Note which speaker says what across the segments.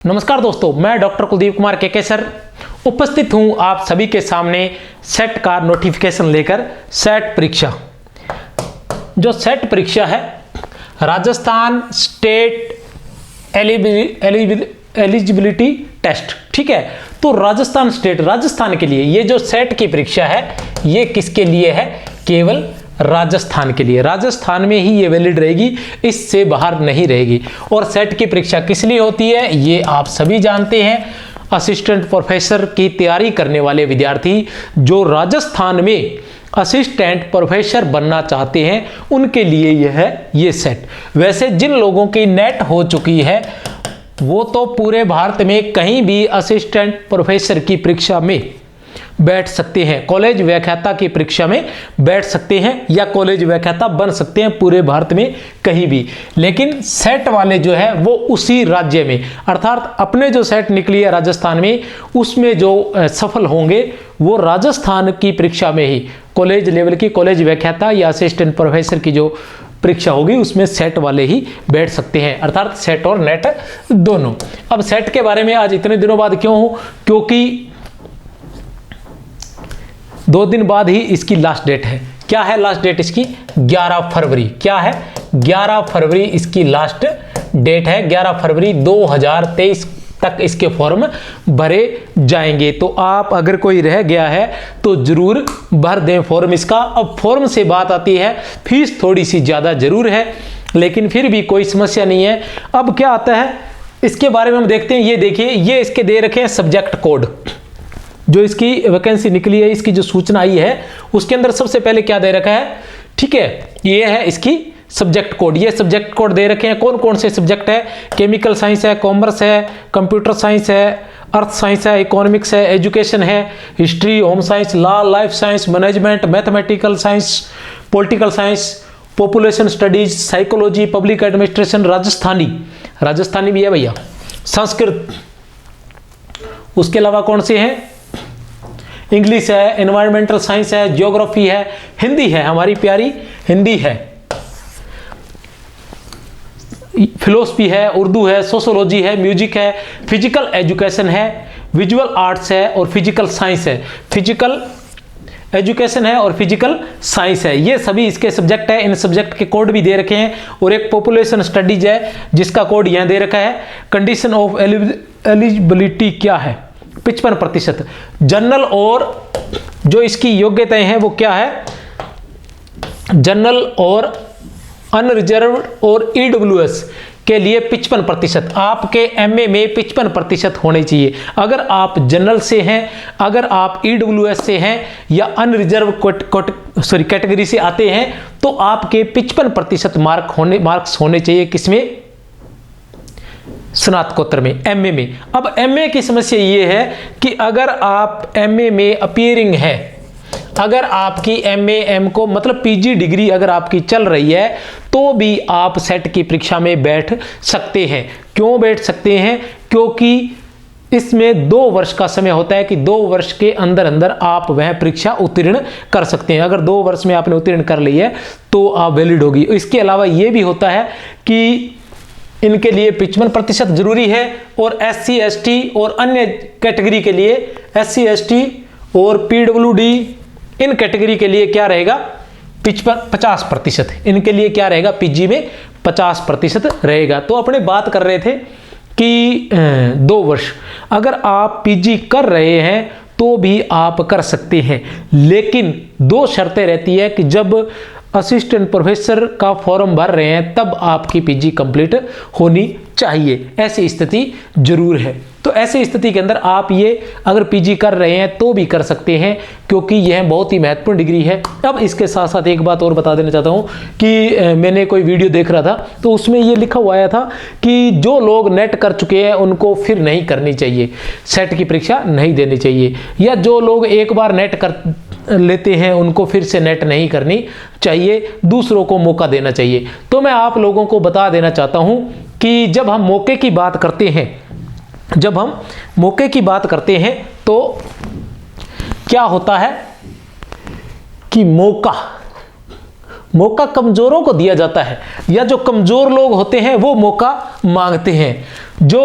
Speaker 1: नमस्कार दोस्तों, मैं डॉक्टर कुलदीप कुमार के सर उपस्थित हूं आप सभी के सामने सेट का नोटिफिकेशन लेकर। सेट परीक्षा, जो सेट परीक्षा है राजस्थान स्टेट एलिजिबिलिटी टेस्ट, ठीक है। तो राजस्थान के लिए ये जो सेट की परीक्षा है ये किसके लिए है? केवल राजस्थान के लिए। राजस्थान में ही ये वैलिड रहेगी, इससे बाहर नहीं रहेगी। और सेट की परीक्षा किस लिए होती है ये आप सभी जानते हैं। असिस्टेंट प्रोफेसर की तैयारी करने वाले विद्यार्थी जो राजस्थान में असिस्टेंट प्रोफेसर बनना चाहते हैं उनके लिए यह है ये सेट। वैसे जिन लोगों की नेट हो चुकी है वो तो पूरे भारत में कहीं भी असिस्टेंट प्रोफेसर की परीक्षा में बैठ सकते हैं, कॉलेज व्याख्याता की परीक्षा में बैठ सकते हैं या कॉलेज व्याख्याता बन सकते हैं पूरे भारत में कहीं भी। लेकिन सेट वाले जो है वो उसी राज्य में, अर्थात अपने जो सेट निकली है राजस्थान में उसमें जो सफल होंगे वो राजस्थान की परीक्षा में ही कॉलेज लेवल की कॉलेज व्याख्याता या असिस्टेंट प्रोफेसर की जो परीक्षा होगी उसमें सेट वाले ही बैठ सकते हैं, अर्थात सेट और नेट दोनों। अब सेट के बारे में आज इतने दिनों बाद क्यों हूं? क्योंकि 2 दिन बाद ही इसकी लास्ट डेट है। क्या है लास्ट डेट इसकी? 11 फरवरी। क्या है? 11 फरवरी इसकी लास्ट डेट है। 11 फरवरी 2023 तक इसके फॉर्म भरे जाएंगे। तो आप अगर कोई रह गया है तो जरूर भर दें फॉर्म इसका। अब फॉर्म से बात आती है, फीस थोड़ी सी ज़्यादा जरूर है लेकिन फिर भी कोई समस्या नहीं है। अब क्या आता है इसके बारे में हम देखते हैं। ये देखिए, ये इसके दे रखे हैं सब्जेक्ट कोड। जो इसकी वैकेंसी निकली है, इसकी जो सूचना आई है उसके अंदर सबसे पहले क्या दे रखा है, ठीक है, ये है इसकी सब्जेक्ट कोड। ये सब्जेक्ट कोड दे रखे हैं। कौन कौन से सब्जेक्ट है? केमिकल साइंस है, कॉमर्स है, कंप्यूटर साइंस है, अर्थ साइंस है, इकोनॉमिक्स है, एजुकेशन है, history, home science, law, life science, management, mathematical science, political science, population studies, psychology, public administration, Rajasthani भी है भैया, संस्कृत, उसके अलावा कौन से हैं? इंग्लिश है, एनवायरमेंटल साइंस है, ज्योग्राफी है, हिंदी है, हमारी प्यारी हिंदी है, फिलोसफी है, उर्दू है, सोशियोलॉजी है, म्यूजिक है, फिजिकल एजुकेशन है, विजुअल आर्ट्स है और फिजिकल साइंस है। फिजिकल एजुकेशन है और फिजिकल साइंस है, ये सभी इसके सब्जेक्ट है। इन सब्जेक्ट के कोड भी दे रखे हैं। और एक पॉपुलेशन स्टडीज है जिसका कोड यहां दे रखा है। कंडीशन ऑफ एलिजिबिलिटी क्या है? 55%। जनरल और जो इसकी योग्यताएं हैं वो क्या है? जनरल और अनरिजर्व्ड और ईडब्ल्यूएस के लिए 55%। आपके एमए में 55% होने चाहिए। अगर आप जनरल से हैं, अगर आप ईडब्ल्यूएस से हैं या अनरिजर्व कैटेगरी से आते हैं तो आपके 55% मार्क्स होने चाहिए। किसमें? स्नातकोत्तर में, एमए में। अब एमए की समस्या ये है कि अगर आप एमए में अपीयरिंग है, अगर आपकी एमए एम को मतलब पीजी डिग्री अगर आपकी चल रही है तो भी आप सेट की परीक्षा में बैठ सकते हैं। क्यों बैठ सकते हैं? क्योंकि इसमें 2 वर्ष का समय होता है कि 2 वर्ष के अंदर अंदर आप वह परीक्षा उत्तीर्ण कर सकते हैं। अगर 2 वर्ष में आपने उत्तीर्ण कर ली है तो आप वैलिड होगी। इसके अलावा यह भी होता है कि इनके लिए 55% जरूरी है। और SC ST और अन्य कैटेगरी के लिए, SC ST और PWD इन कैटेगरी के लिए क्या रहेगा? 50%। इनके लिए क्या रहेगा? पीजी में 50% रहेगा। तो अपने बात कर रहे थे कि 2 वर्ष अगर आप पीजी कर रहे हैं तो भी आप कर सकते हैं, लेकिन 2 शर्तें रहती है कि जब असिस्टेंट प्रोफेसर का फॉर्म भर रहे हैं तब आपकी पीजी कंप्लीट होनी चाहिए। ऐसी स्थिति जरूर है। तो ऐसी स्थिति के अंदर आप ये अगर पीजी कर रहे हैं तो भी कर सकते हैं क्योंकि यह बहुत ही महत्वपूर्ण डिग्री है। अब इसके साथ साथ एक बात और बता देना चाहता हूँ कि मैंने कोई वीडियो देख रहा था तो उसमें ये लिखा हुआ आया था कि जो लोग नेट कर चुके हैं उनको फिर नहीं करनी चाहिए, सेट की परीक्षा नहीं देनी चाहिए, या जो लोग एक बार नेट कर लेते हैं उनको फिर से नेट नहीं करनी चाहिए, दूसरों को मौका देना चाहिए। तो मैं आप लोगों को बता देना चाहता हूं कि जब हम मौके की बात करते हैं तो क्या होता है कि मौका कमजोरों को दिया जाता है, या जो कमजोर लोग होते हैं वो मौका मांगते हैं। जो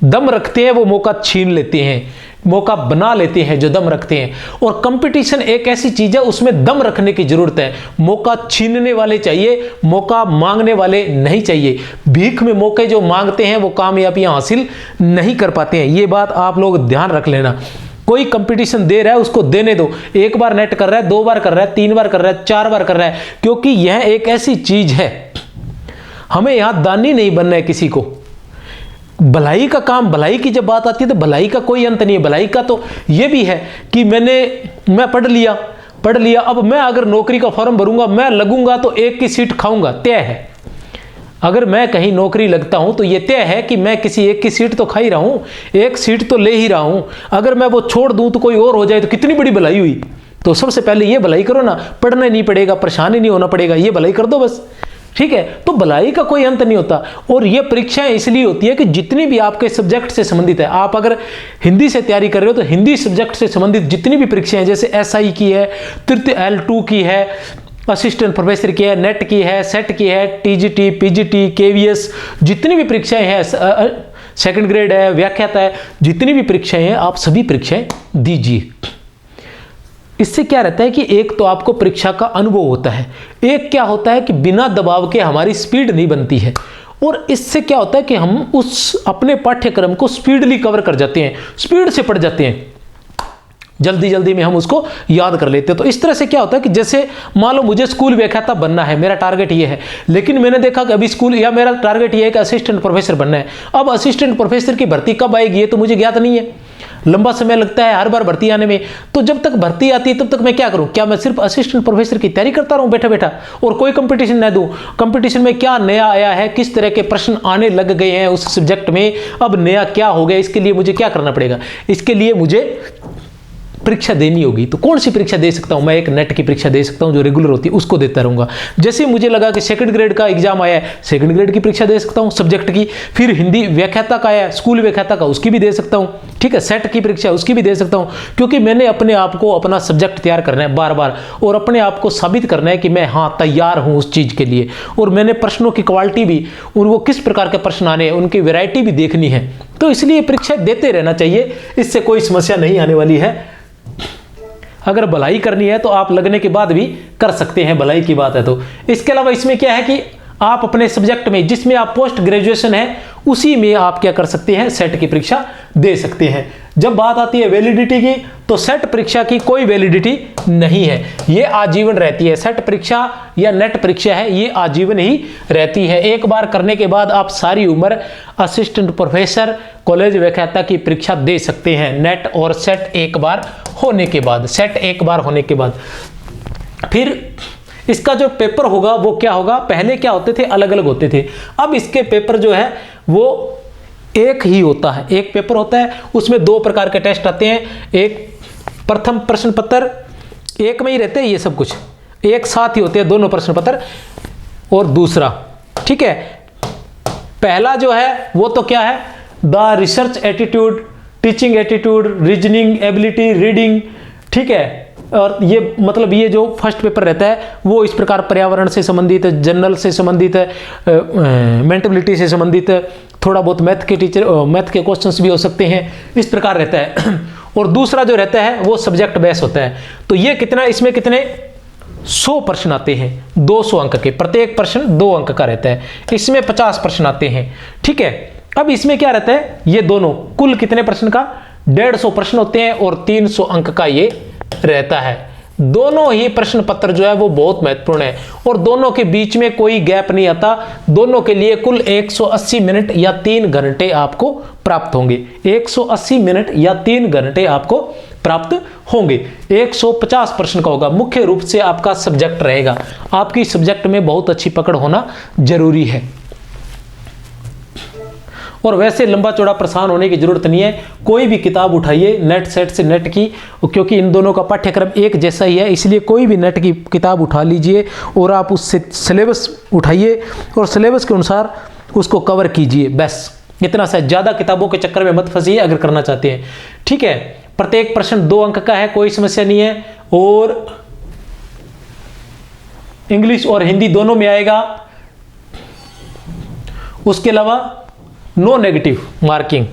Speaker 1: दम रखते हैं वो मौका छीन लेते हैं, मौका बना लेते हैं जो दम रखते हैं। और कंपटीशन एक ऐसी चीज है उसमें दम रखने की जरूरत है। मौका छीनने वाले चाहिए, मौका मांगने वाले नहीं चाहिए। भीख में मौके जो मांगते हैं वो कामयाबियां हासिल नहीं कर पाते हैं। ये बात आप लोग ध्यान रख लेना। कोई कंपटीशन दे रहा है उसको देने दो। एक बार नेट कर रहा है, 2 बार कर रहा है, 3 बार कर रहा है, 4 बार कर रहा है, क्योंकि यह एक ऐसी चीज है, हमें यहां दानी नहीं बनना है किसी को। भलाई का काम, भलाई की जब बात आती है तो भलाई का कोई अंत नहीं है। भलाई का तो यह भी है कि मैं पढ़ लिया, अब मैं अगर नौकरी का फॉर्म भरूंगा, मैं लगूंगा तो एक की सीट खाऊंगा, तय है। अगर मैं कहीं नौकरी लगता हूं तो यह तय है कि मैं किसी एक की सीट तो खा ही रहा हूं, एक सीट तो ले ही रहा हूं। अगर मैं वो छोड़ दूं तो कोई और हो जाए तो कितनी बड़ी भलाई हुई। तो सबसे पहले ये भलाई करो ना, पढ़ना नहीं पड़ेगा, परेशानी नहीं होना पड़ेगा, ये भलाई कर दो बस, ठीक है। तो भलाई का कोई अंत नहीं होता। और ये परीक्षाएं इसलिए होती है कि जितनी भी आपके सब्जेक्ट से संबंधित है, आप अगर हिंदी से तैयारी कर रहे हो तो हिंदी सब्जेक्ट से संबंधित जितनी भी परीक्षाएं, जैसे SI की है, तृतीय L2 की है, असिस्टेंट प्रोफेसर की है, नेट की है, सेट की है, TGT, PGT, KVS, जितनी भी परीक्षाएं हैं, सेकंड ग्रेड है, व्याख्याता है, जितनी भी परीक्षाएं हैं, आप सभी परीक्षाएं दीजिए। इससे क्या रहता है कि एक तो आपको परीक्षा का अनुभव होता है, एक क्या होता है कि बिना दबाव के हमारी स्पीड नहीं बनती है, और इससे क्या होता है कि हम उस अपने पाठ्यक्रम को स्पीडली कवर कर जाते हैं, स्पीड से पढ़ जाते हैं, जल्दी जल्दी में हम उसको याद कर लेते हैं। तो इस तरह से क्या होता है कि जैसे मान लो मुझे स्कूल व्याख्याता बनना है, मेरा टारगेट ये है, लेकिन मैंने देखा कि अभी स्कूल, या मेरा टारगेट ये है कि असिस्टेंट प्रोफेसर बनना है। अब असिस्टेंट प्रोफेसर की भर्ती कब आएगी ये तो मुझे ज्ञात नहीं है, लंबा समय लगता है हर बार भर्ती आने में। तो जब तक भर्ती आती है तब तक मैं क्या करूं? क्या मैं सिर्फ असिस्टेंट प्रोफेसर की तैयारी करता रहूं बैठा बैठा और कोई कंपटीशन न दूं? कंपटीशन में क्या नया आया है, किस तरह के प्रश्न आने लग गए हैं उस सब्जेक्ट में, अब नया क्या हो गया, इसके लिए मुझे क्या करना पड़ेगा? इसके लिए मुझे परीक्षा देनी होगी। तो कौन सी परीक्षा दे सकता हूं मैं? एक नेट की परीक्षा दे सकता हूं जो रेगुलर होती है, उसको देता रहूंगा। जैसे मुझे लगा कि सेकंड ग्रेड का एग्जाम आया है, सेकंड ग्रेड की परीक्षा दे सकता हूं सब्जेक्ट की। फिर हिंदी व्याख्याता का आया, स्कूल व्याख्याता का, उसकी भी दे सकता हूं, ठीक है। सेट की परीक्षा उसकी भी दे सकता हूं, क्योंकि मैंने अपने आप को अपना सब्जेक्ट तैयार करना है बार बार, और अपने आप को साबित करना है कि मैं हाँ तैयार हूं उस चीज के लिए। और मैंने प्रश्नों की क्वालिटी भी, और वो किस प्रकार के प्रश्न आने हैं, उनकी वैरायटी भी देखनी है। तो इसलिए परीक्षा देते रहना चाहिए, इससे कोई समस्या नहीं आने वाली है। अगर भलाई करनी है तो आप लगने के बाद भी कर सकते हैं, भलाई की बात है तो। इसके अलावा इसमें क्या है कि आप अपने सब्जेक्ट में जिसमें आप पोस्ट ग्रेजुएशन है उसी में आप क्या कर सकते हैं, सेट की परीक्षा दे सकते हैं। जब बात आती है वैलिडिटी की, तो सेट परीक्षा की कोई वैलिडिटी नहीं है, ये आजीवन रहती है। सेट परीक्षा या नेट परीक्षा है, ये आजीवन ही रहती है। एक बार करने के बाद आप सारी उम्र असिस्टेंट प्रोफेसर, कॉलेज व्याख्याता की परीक्षा दे सकते हैं, नेट और सेट एक बार होने के बाद। सेट एक बार होने के बाद फिर इसका जो पेपर होगा वो क्या होगा? पहले क्या होते थे, अलग अलग होते थे, अब इसके पेपर जो है वो एक ही होता है। एक पेपर होता है, उसमें 2 प्रकार के टेस्ट आते हैं। एक प्रथम प्रश्न पत्र, एक में ही रहते हैं ये सब कुछ, एक साथ ही होते हैं दोनों प्रश्न पत्र, और दूसरा, ठीक है, पहला जो है वो तो क्या है, the research attitude, teaching attitude, reasoning ability, reading, ठीक है। और ये मतलब ये जो फर्स्ट पेपर रहता है वो इस प्रकार पर्यावरण से संबंधित है, जनरल से संबंधित है, मेंटेबिलिटी से संबंधित है, थोड़ा बहुत मैथ के क्वेश्चंस भी हो सकते हैं, इस प्रकार रहता है। और दूसरा जो रहता है वो सब्जेक्ट बेस होता है। तो ये कितना, इसमें कितने 100 प्रश्न आते हैं, 200 अंक के, प्रत्येक प्रश्न 2 अंक का रहता है। इसमें 50 प्रश्न आते हैं, ठीक है। अब इसमें क्या रहता है, ये दोनों कुल कितने प्रश्न का, 150 प्रश्न होते हैं और 300 अंक का ये रहता है। दोनों ही प्रश्न पत्र जो है वो बहुत महत्वपूर्ण है, और दोनों के बीच में कोई गैप नहीं आता। दोनों के लिए कुल 180 मिनट या 3 घंटे आपको प्राप्त होंगे। 180 मिनट या 3 घंटे आपको प्राप्त होंगे। 150 प्रश्न का होगा, मुख्य रूप से आपका सब्जेक्ट रहेगा। आपकी सब्जेक्ट में बहुत अच्छी पकड़ होना जरूरी है, और वैसे लंबा चौड़ा परेशान होने की जरूरत नहीं है। कोई भी किताब उठाइए नेट सेट से नेट की, क्योंकि इन दोनों का पाठ्यक्रम एक जैसा ही है, इसलिए कोई भी नेट की किताब उठा लीजिए और आप उससे सिलेबस उठाइए और सिलेबस के अनुसार उसको कवर कीजिए, बस इतना सा। ज़्यादा किताबों के चक्कर में मत फंसिए अगर करना चाहते हैं, ठीक है। प्रत्येक प्रश्न 2 अंक का है, कोई समस्या नहीं है, और इंग्लिश और हिंदी दोनों में आएगा। उसके अलावा नो नेगेटिव मार्किंग,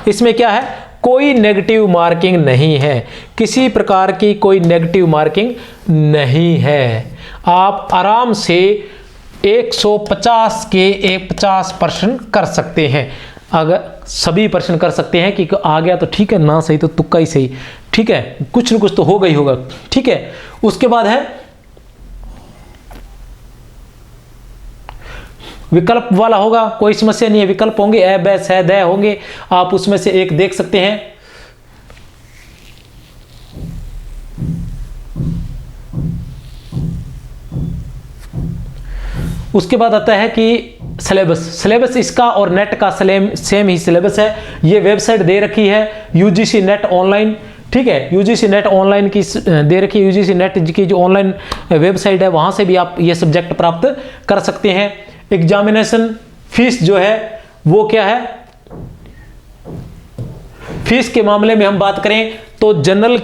Speaker 1: इसमें क्या है, कोई नेगेटिव मार्किंग नहीं है, किसी प्रकार की कोई नेगेटिव मार्किंग नहीं है। आप आराम से 150 के 50% कर सकते हैं। अगर सभी प्रश्न कर सकते हैं कि आ गया तो ठीक है, ना सही तो तुक्का ही सही, ठीक है, कुछ न कुछ तो होगा ही होगा, ठीक है। उसके बाद है विकल्प वाला होगा, कोई समस्या नहीं है, विकल्प होंगे, ए बै सै दै होंगे, आप उसमें से एक देख सकते हैं। उसके बाद आता है कि सिलेबस इसका और नेट का सेम ही सिलेबस है। ये वेबसाइट दे रखी है यूजीसी नेट ऑनलाइन, ठीक है, यूजीसी नेट ऑनलाइन की दे रखी है, यूजीसी नेट की जो ऑनलाइन वेबसाइट है वहां से भी आप ये सब्जेक्ट प्राप्त कर सकते हैं। एग्जामिनेशन फीस जो है वो क्या है, फीस के मामले में हम बात करें तो जनरल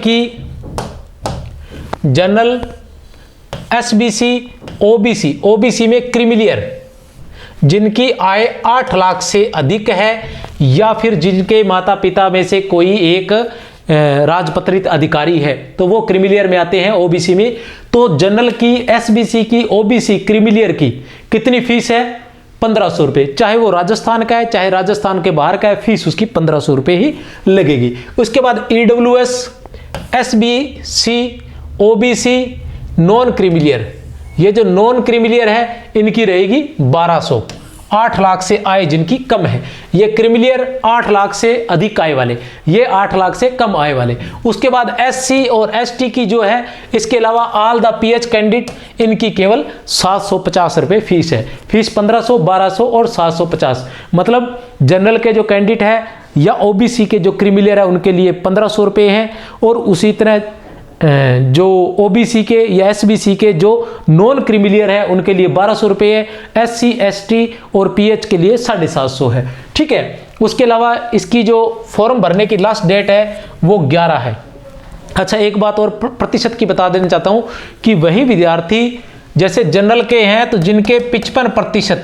Speaker 1: एसबीसी ओबीसी में क्रीमिलियर जिनकी आय 8 लाख से अधिक है या फिर जिनके माता पिता में से कोई एक राजपत्रित अधिकारी है तो वो क्रीमिलियर में आते हैं, ओबीसी में। तो जनरल की, एसबीसी की, ओबीसी, क्रीमिलियर की कितनी फीस है, 1500 रुपये। चाहे वो राजस्थान का है चाहे राजस्थान के बाहर का है, फीस उसकी 1500 रुपये ही लगेगी। उसके बाद EWS, SBC, OBC, non creamy layer, ये जो नॉन क्रीमिलियर है इनकी रहेगी 1200, 8 लाख से आय जिनकी कम है। ये क्रीमिलियर 8 लाख से अधिक आय वाले, ये 8 लाख से कम आय वाले। उसके बाद एससी और एसटी की जो है, इसके अलावा ऑल द पीएच कैंडिडेट, इनकी केवल 750 रुपये फीस है। फीस 1500, 1200 और 750, मतलब जनरल के जो कैंडिडेट है या ओबीसी के जो क्रीमिलियर है उनके लिए 1500 रुपये हैं, और उसी तरह जो ओबीसी के या एसबीसी के जो नॉन क्रीमिलियर है उनके लिए 1200 रुपये है, एससी, एसटी और पीएच के लिए 750 है, ठीक है। उसके अलावा इसकी जो फॉर्म भरने की लास्ट डेट है वो 11 है। अच्छा, एक बात और प्रतिशत की बता देना चाहता हूँ कि वही विद्यार्थी जैसे जनरल के हैं तो जिनके 55%,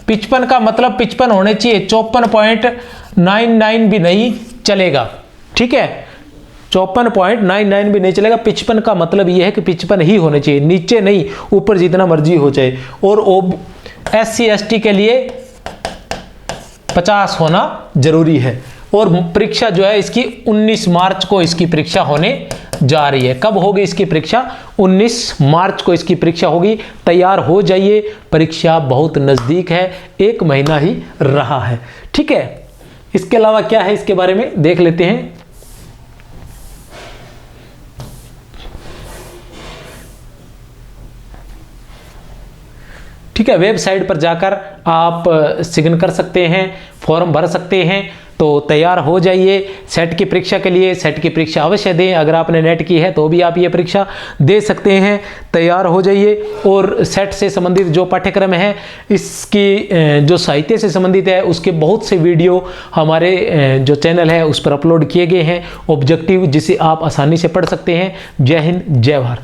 Speaker 1: 55 का मतलब 55 होने चाहिए, 54.99 भी नहीं चलेगा, ठीक है, 54.99 भी नहीं चलेगा। 55 का मतलब यह है कि 55 ही होने चाहिए, नीचे नहीं, ऊपर जितना मर्जी हो जाए। और एससी एसटी के लिए 50 होना जरूरी है। और परीक्षा जो है इसकी 19 मार्च को इसकी परीक्षा होने जा रही है। कब होगी इसकी परीक्षा, 19 मार्च को इसकी परीक्षा होगी। तैयार हो जाइए, परीक्षा बहुत नजदीक है, 1 महीना ही रहा है, ठीक है। इसके अलावा क्या है इसके बारे में देख लेते हैं। ठीक है, वेबसाइट पर जाकर आप सिग्न कर सकते हैं, फॉर्म भर सकते हैं। तो तैयार हो जाइए सेट की परीक्षा के लिए। सेट की परीक्षा अवश्य दें, अगर आपने नेट की है तो भी आप ये परीक्षा दे सकते हैं। तैयार हो जाइए। और सेट से संबंधित जो पाठ्यक्रम है, इसकी जो साहित्य से संबंधित है, उसके बहुत से वीडियो हमारे जो चैनल है उस पर अपलोड किए गए हैं, ऑब्जेक्टिव, जिसे आप आसानी से पढ़ सकते हैं। जय हिंद, जय भारत।